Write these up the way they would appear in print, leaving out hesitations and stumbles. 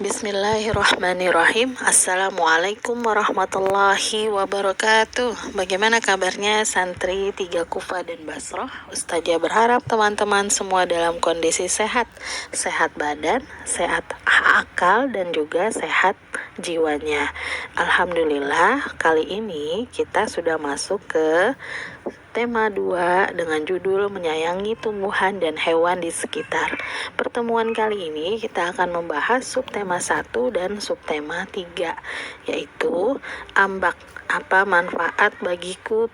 Bismillahirrahmanirrahim. Assalamualaikum warahmatullahi wabarakatuh. Bagaimana kabarnya santri 3 Kufa dan Basrah? Ustazah berharap teman-teman semua dalam kondisi sehat. Sehat badan, sehat akal, dan juga sehat jiwanya. Alhamdulillah, kali ini kita sudah masuk ke tema 2 dengan judul menyayangi tumbuhan dan hewan di sekitar. Pertemuan kali ini kita akan membahas subtema 1 dan subtema 3, yaitu ambak, apa manfaat bagiku,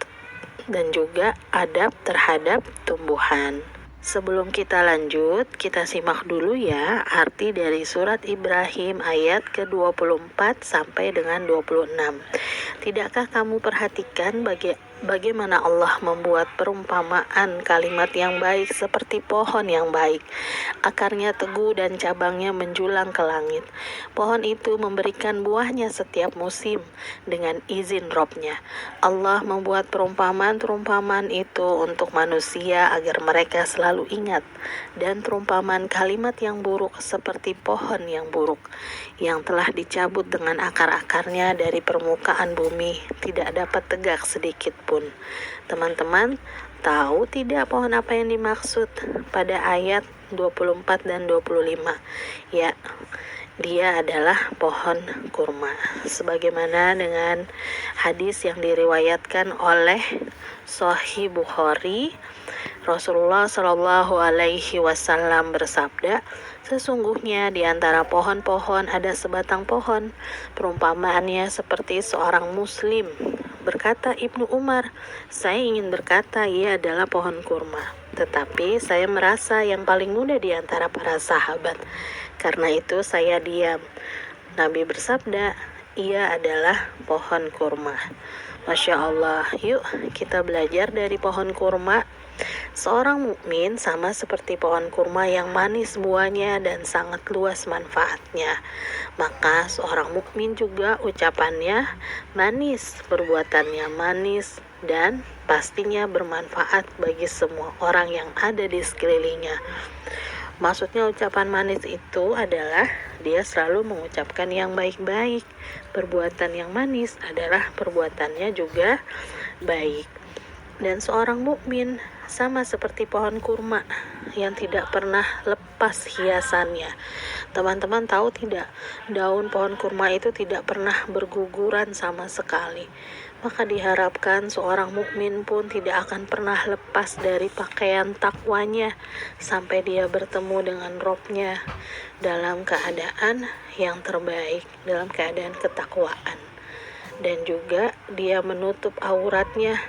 dan juga adab terhadap tumbuhan. Sebelum kita lanjut, kita simak dulu ya arti dari surat Ibrahim ayat ke-24 sampai dengan 26. Tidakkah kamu perhatikan bagaimana Allah membuat perumpamaan kalimat yang baik seperti pohon yang baik. Akarnya teguh dan cabangnya menjulang ke langit. Pohon itu memberikan buahnya setiap musim dengan izin Robnya. Allah membuat perumpamaan itu untuk manusia agar mereka selalu ingat, dan perumpamaan kalimat yang buruk seperti pohon yang buruk yang telah dicabut dengan akar-akarnya dari permukaan bumi, tidak dapat tegak sedikit pun. Teman-teman tahu tidak pohon apa yang dimaksud pada ayat 24 dan 25? Ya, dia adalah pohon kurma. Sebagaimana dengan hadis yang diriwayatkan oleh Sahih Bukhari, Rasulullah Shallallahu Alaihi Wasallam bersabda, sesungguhnya di antara pohon-pohon ada sebatang pohon, perumpamaannya seperti seorang muslim. Berkata Ibnu Umar, saya ingin berkata ia adalah pohon kurma, tetapi saya merasa yang paling muda di antara para sahabat. Karena itu saya diam. Nabi bersabda, ia adalah pohon kurma. Masya Allah, yuk kita belajar dari pohon kurma. Seorang mukmin sama seperti pohon kurma yang manis buahnya dan sangat luas manfaatnya. Maka seorang mukmin juga ucapannya manis, perbuatannya manis, dan pastinya bermanfaat bagi semua orang yang ada di sekelilingnya. Maksudnya ucapan manis itu adalah dia selalu mengucapkan yang baik-baik. Perbuatan yang manis adalah perbuatannya juga baik. Dan seorang mukmin sama seperti pohon kurma yang tidak pernah lepas hiasannya. Teman-teman tahu tidak, daun pohon kurma itu tidak pernah berguguran sama sekali. Maka diharapkan seorang mukmin pun tidak akan pernah lepas dari pakaian takwanya sampai dia bertemu dengan Robnya dalam keadaan yang terbaik, dalam keadaan ketakwaan. Dan juga dia menutup auratnya,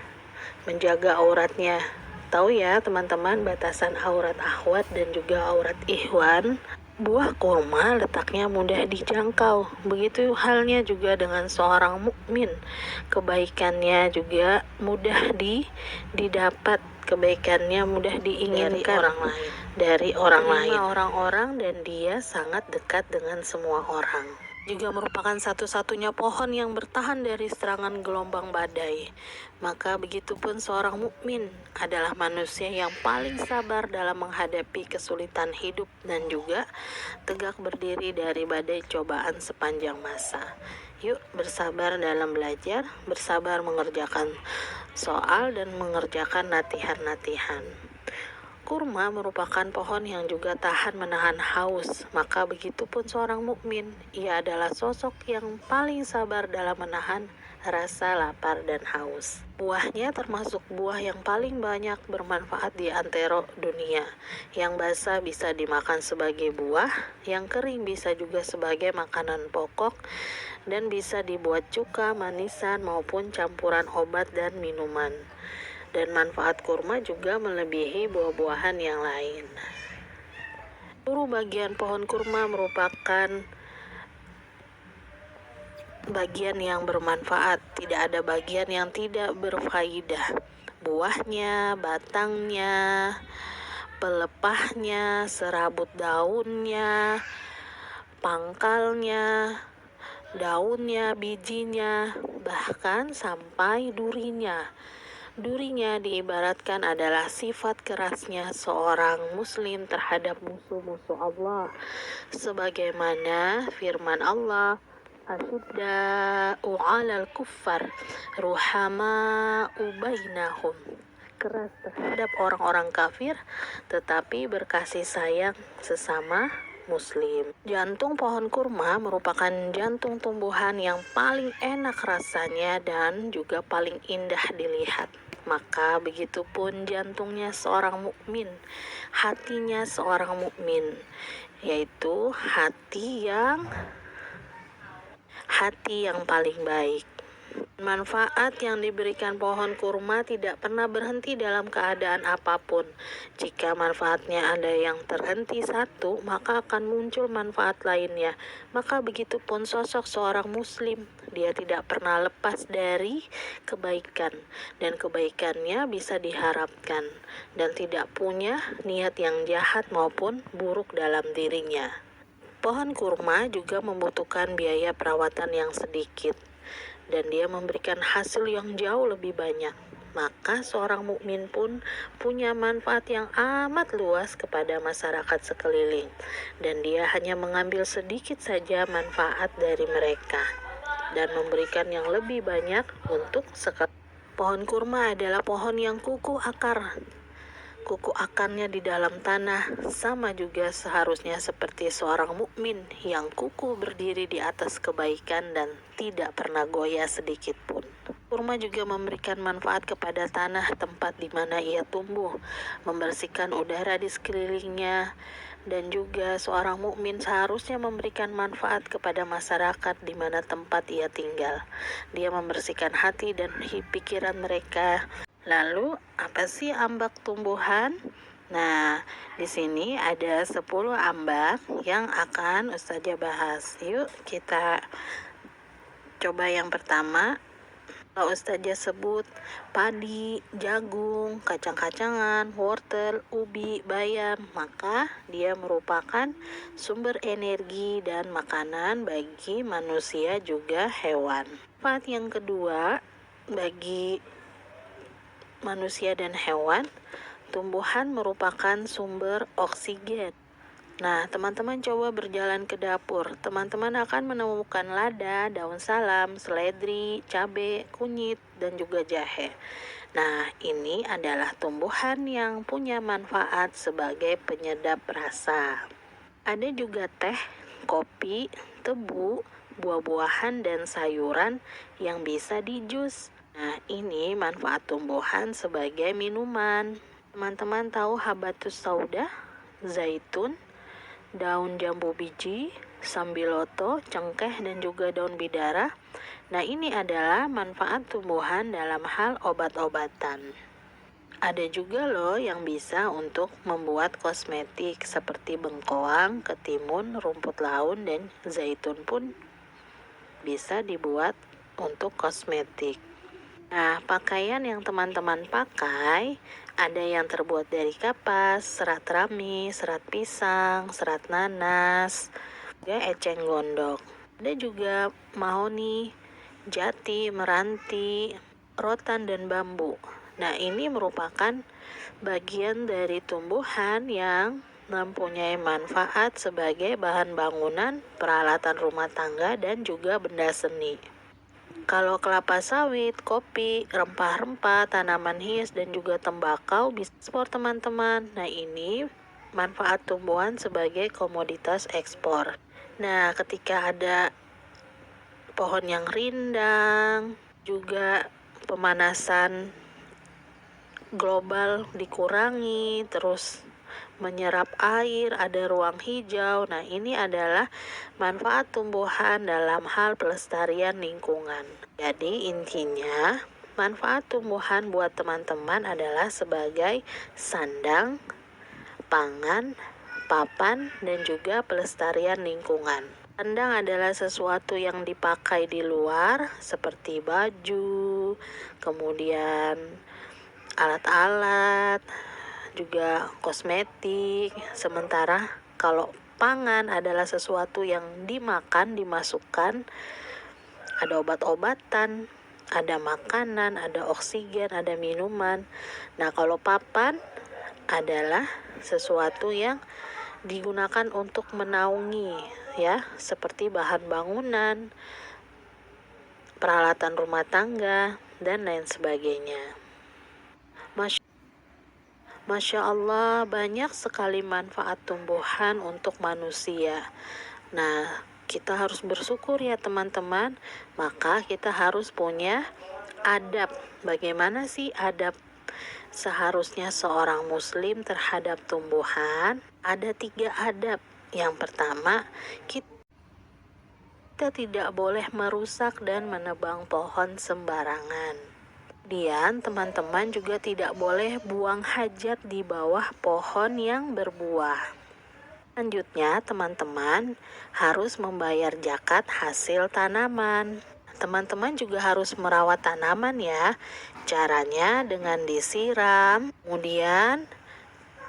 menjaga auratnya. Tahu ya teman-teman batasan aurat akhwat dan juga aurat ikhwan. Buah kurma letaknya mudah dijangkau. Begitu halnya juga dengan seorang mukmin. Kebaikannya juga mudah didapat. Kebaikannya mudah diinginkan dari orang lain. Orang-orang, dan dia sangat dekat dengan semua orang. Juga merupakan satu-satunya pohon yang bertahan dari serangan gelombang badai. Maka begitupun seorang mukmin adalah manusia yang paling sabar dalam menghadapi kesulitan hidup dan juga tegak berdiri dari badai cobaan sepanjang masa. Yuk bersabar dalam belajar, bersabar mengerjakan soal dan mengerjakan latihan-latihan. Kurma merupakan pohon yang juga tahan menahan haus, maka begitupun seorang mukmin, ia adalah sosok yang paling sabar dalam menahan rasa lapar dan haus. Buahnya termasuk buah yang paling banyak bermanfaat di antero dunia. Yang basah bisa dimakan sebagai buah, yang kering bisa juga sebagai makanan pokok, dan bisa dibuat cuka, manisan, maupun campuran obat dan minuman. Dan manfaat kurma juga melebihi buah-buahan yang lain. Seluruh bagian pohon kurma merupakan bagian yang bermanfaat, tidak ada bagian yang tidak berfaedah. Buahnya, batangnya, pelepahnya, serabut daunnya, pangkalnya, daunnya, bijinya, bahkan sampai durinya. Durinya diibaratkan adalah sifat kerasnya seorang muslim terhadap musuh-musuh Allah. Sebagaimana firman Allah, Asyidda'u 'alal kuffar, ruhama'u bainahum. Keras terhadap orang-orang kafir, tetapi berkasih sayang sesama muslim. Jantung pohon kurma merupakan jantung tumbuhan yang paling enak rasanya dan juga paling indah dilihat. Maka begitupun jantungnya seorang mukmin, hatinya seorang mukmin, yaitu hati yang paling baik. Manfaat yang diberikan pohon kurma tidak pernah berhenti dalam keadaan apapun. Jika manfaatnya ada yang terhenti satu, maka akan muncul manfaat lainnya. Maka begitupun sosok seorang muslim, dia tidak pernah lepas dari kebaikan, dan kebaikannya bisa diharapkan, dan tidak punya niat yang jahat maupun buruk dalam dirinya. Pohon kurma juga membutuhkan biaya perawatan yang sedikit, dan dia memberikan hasil yang jauh lebih banyak. Maka seorang mukmin pun punya manfaat yang amat luas kepada masyarakat sekeliling, dan dia hanya mengambil sedikit saja manfaat dari mereka dan memberikan yang lebih banyak untuk sekalian. Pohon kurma adalah pohon yang kukuh akar. Kuku akarnya di dalam tanah, sama juga seharusnya seperti seorang mukmin yang kukuh berdiri di atas kebaikan dan tidak pernah goyah sedikit pun. Kurma juga memberikan manfaat kepada tanah tempat di mana ia tumbuh, membersihkan udara di sekelilingnya, dan juga seorang mukmin seharusnya memberikan manfaat kepada masyarakat di mana tempat ia tinggal. Dia membersihkan hati dan pikiran mereka. Lalu, apa sih ambak tumbuhan? Nah, di sini ada 10 ambak yang akan Ustazah bahas. Yuk, kita coba yang pertama. Kalau Ustazah sebut padi, jagung, kacang-kacangan, wortel, ubi, bayam, maka dia merupakan sumber energi dan makanan bagi manusia juga hewan. Manfaat yang kedua, bagi manusia dan hewan, tumbuhan merupakan sumber oksigen. Nah, teman-teman coba berjalan ke dapur. Teman-teman akan menemukan lada, daun salam, seledri, cabai, kunyit, dan juga jahe. Nah, ini adalah tumbuhan yang punya manfaat sebagai penyedap rasa. Ada juga teh, kopi, tebu, buah-buahan, dan sayuran yang bisa dijus. Nah, ini manfaat tumbuhan sebagai minuman. Teman-teman tahu habatus sauda, zaitun, daun jambu biji, sambiloto, cengkeh, dan juga daun bidara. Nah, ini adalah manfaat tumbuhan dalam hal obat-obatan. Ada juga loh yang bisa untuk membuat kosmetik seperti bengkoang, ketimun, rumput laut, dan zaitun pun bisa dibuat untuk kosmetik. Nah, pakaian yang teman-teman pakai ada yang terbuat dari kapas, serat rami, serat pisang, serat nanas, juga eceng gondok. Ada juga mahoni, jati, meranti, rotan, dan bambu. Nah, ini merupakan bagian dari tumbuhan yang mempunyai manfaat sebagai bahan bangunan, peralatan rumah tangga, dan juga benda seni. Kalau kelapa sawit, kopi, rempah-rempah, tanaman hias, dan juga tembakau bisa ekspor teman-teman. Nah, ini manfaat tumbuhan sebagai komoditas ekspor. Nah, ketika ada pohon yang rindang, juga pemanasan global dikurangi, terus menyerap air, ada ruang hijau. Nah, ini adalah manfaat tumbuhan dalam hal pelestarian lingkungan. Jadi intinya, manfaat tumbuhan buat teman-teman adalah sebagai sandang, pangan, papan, dan juga pelestarian lingkungan. Sandang adalah sesuatu yang dipakai di luar seperti baju, kemudian alat-alat, juga kosmetik. Sementara kalau pangan adalah sesuatu yang dimakan, dimasukkan, ada obat-obatan, ada makanan, ada oksigen, ada minuman. Nah, kalau papan adalah sesuatu yang digunakan untuk menaungi, ya, seperti bahan bangunan, peralatan rumah tangga, dan lain sebagainya. Masya Allah, banyak sekali manfaat tumbuhan untuk manusia. Nah, kita harus bersyukur ya teman-teman. Maka kita harus punya adab. Bagaimana sih adab seharusnya seorang muslim terhadap tumbuhan? Ada 3 adab. Yang pertama, kita tidak boleh merusak dan menebang pohon sembarangan. Kemudian teman-teman juga tidak boleh buang hajat di bawah pohon yang berbuah. Selanjutnya teman-teman harus membayar zakat hasil tanaman. Teman-teman juga harus merawat tanaman ya. Caranya dengan disiram, kemudian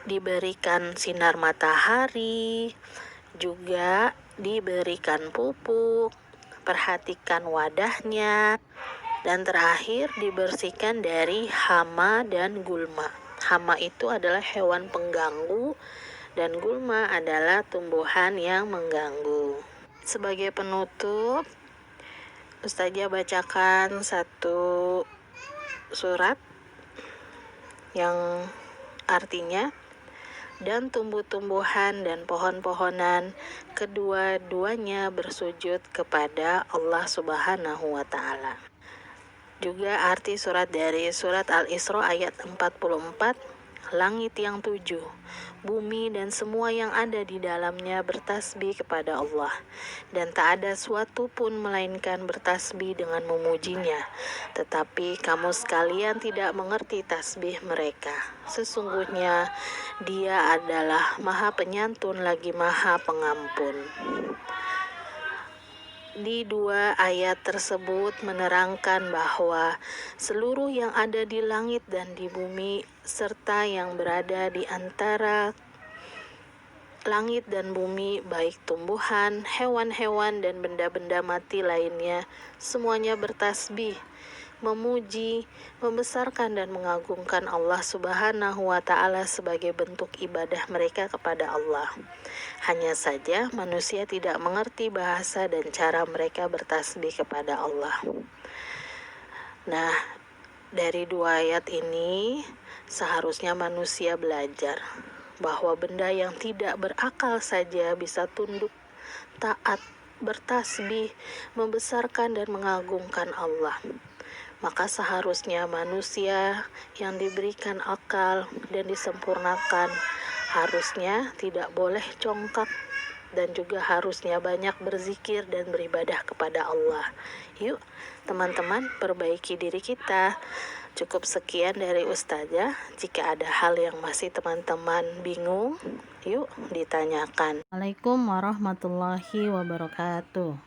diberikan sinar matahari, juga diberikan pupuk, perhatikan wadahnya, dan terakhir dibersihkan dari hama dan gulma. Hama itu adalah hewan pengganggu dan gulma adalah tumbuhan yang mengganggu. Sebagai penutup, Ustazah bacakan satu surat yang artinya, dan tumbuh-tumbuhan dan pohon-pohonan kedua-duanya bersujud kepada Allah Subhanahu wa Ta'ala. Juga arti surat dari surat Al-Isra ayat 44, langit yang 7, bumi dan semua yang ada di dalamnya bertasbih kepada Allah, dan tak ada suatu pun melainkan bertasbih dengan memujinya, tetapi kamu sekalian tidak mengerti tasbih mereka. Sesungguhnya Dia adalah Maha Penyantun lagi Maha Pengampun. Di 2 ayat tersebut menerangkan bahwa seluruh yang ada di langit dan di bumi serta yang berada di antara langit dan bumi, baik tumbuhan, hewan-hewan, dan benda-benda mati lainnya, semuanya bertasbih, memuji, membesarkan dan mengagungkan Allah Subhanahu wa Ta'ala sebagai bentuk ibadah mereka kepada Allah. Hanya saja manusia tidak mengerti bahasa dan cara mereka bertasbih kepada Allah. Nah, dari 2 ayat ini seharusnya manusia belajar bahwa benda yang tidak berakal saja bisa tunduk, taat, bertasbih, membesarkan dan mengagungkan Allah. Maka seharusnya manusia yang diberikan akal dan disempurnakan harusnya tidak boleh congkak, dan juga harusnya banyak berzikir dan beribadah kepada Allah. Yuk teman-teman, perbaiki diri kita. Cukup sekian dari Ustazah. Jika ada hal yang masih teman-teman bingung, yuk ditanyakan. Assalamualaikum warahmatullahi wabarakatuh.